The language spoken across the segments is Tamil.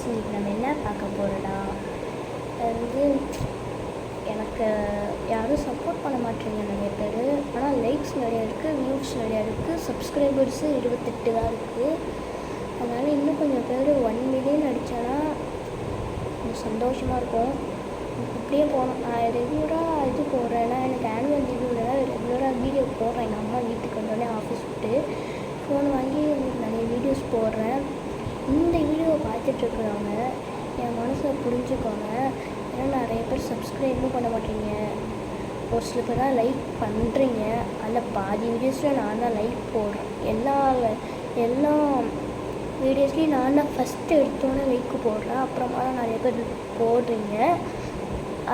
இன்றைக்கி நம்ம என்ன பார்க்க போகிறோன்னா, அது வந்து எனக்கு யாரும் சப்போர்ட் பண்ண மாட்டேறீங்க நிறைய பேர். ஆனால் லைக்ஸ் நிறையா இருக்குது, வியூஸ் நிறையா இருக்குது, சப்ஸ்கிரைபர்ஸு 28 தான் இருக்குது. அதனால் இன்னும் கொஞ்சம் பேர் 1 மில்லியன் அடித்தானா கொஞ்சம் சந்தோஷமாக இருக்கும். இப்படியே போகணும். நான் ரெகுலராக இது போடுறேன், ஏன்னா எனக்கு ஆனுவல் லீவில் ரெகுலராக வீடியோ போடுறேன். எங்கள் அம்மா வீட்டுக்கு வந்தோடனே ஆஃபீஸ் விட்டு ஃபோன் வாங்கி நிறைய வீடியோஸ் போடுறேன். இந்த வீடியோவை பார்த்துட்ருக்குறவங்க என் மனசை புரிஞ்சுக்கோங்க. ஏன்னா நிறைய பேர் சப்ஸ்கிரைபும் பண்ண மாட்டேறீங்க, ஒரு சில பேர் தான் லைக் பண்ணுறீங்க. அதில் பாதி வீடியோஸில் நான் தான் லைக் போடுறேன். எல்லா வீடியோஸ்லேயும் நான் தான் ஃபஸ்ட்டு எடுத்தோன்னே லைக் போடுறேன். அப்புறமா தான் நிறைய பேர் போடுறீங்க.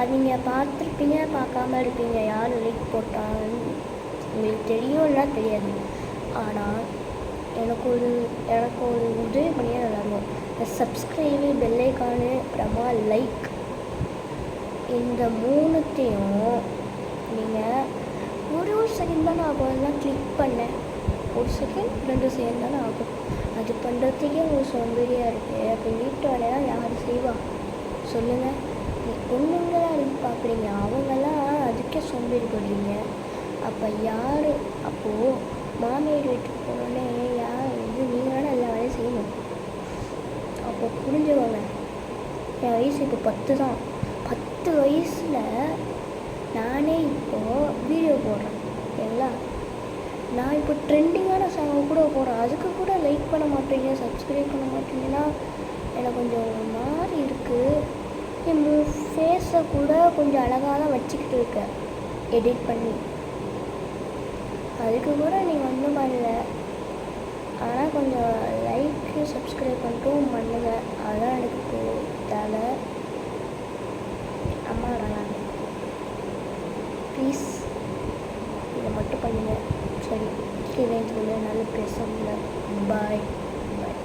அது நீங்கள் பார்த்துருப்பீங்க, பார்க்காம இருப்பீங்க. யார் லைக் போட்டாங்கன்னு உங்களுக்கு தெரியும், இல்லைனா தெரியாது. ஆனால் எனக்கு ஒரு உதவி பண்ணியே நல்லாயிருக்கும். இந்த சப்ஸ்கிரைபு, பெல்லைக்கானு, அப்புறமா லைக், இந்த 3த்தையும் நீங்கள் ஒரு செகண்ட் தானே ஆகும். அதெல்லாம் கிளிக் பண்ணேன், 1 செகண்ட் 2 செகண்ட் தானே ஆகும். அது பண்ணுறதுக்கே ஒரு சோம்பேறியாக இருக்குது. அப்போ வீட்டு வேலையெல்லாம் யார் செய்வா சொல்லுங்கள்? பொண்ணுங்களாம் இருந்து பார்க்குறீங்க, அவங்கெல்லாம் அதுக்கே சோம்பேறிப்படுறீங்க. அப்போ யார்? அப்போது மாமியார் வீட்டுக்கு போனோடனே நீங்கள் தானே எல்லா வேலையும் செய்யணும். அப்போ புரிஞ்சுக்கோங்க. என் வயசு இப்போ 10 தான். 10 வயசில் நானே இப்போது வீடியோ போடுறேன். ஓகேங்களா? நான் இப்போ ட்ரெண்டிங்கான சாங்கை கூட போடுறேன். அதுக்கு கூட லைக் பண்ண மாட்டேங்க, சப்ஸ்கிரைப் பண்ண மாட்டேங்கன்னா எனக்கு கொஞ்சம் மாதிரி இருக்குது. என் ஃபேஸை கூட கொஞ்சம் அழகாக தான் வச்சுக்கிட்டு இருக்கேன் எடிட் பண்ணி. அதுக்கு கூட நீங்கள் ஒன்றும் பண்ணல. ஆனால் கொஞ்சம் லைக்கு சப்ஸ்கிரைப் பண்ணிட்டும் பண்ணுங்க. அதுதான் எனக்கு இப்போது தேவை. அம்மா வராங்க, ப்ளீஸ் இதை மட்டும் பண்ணுங்கள். சரி, இதே நல்ல பேச முடியல. பாய் பாய்.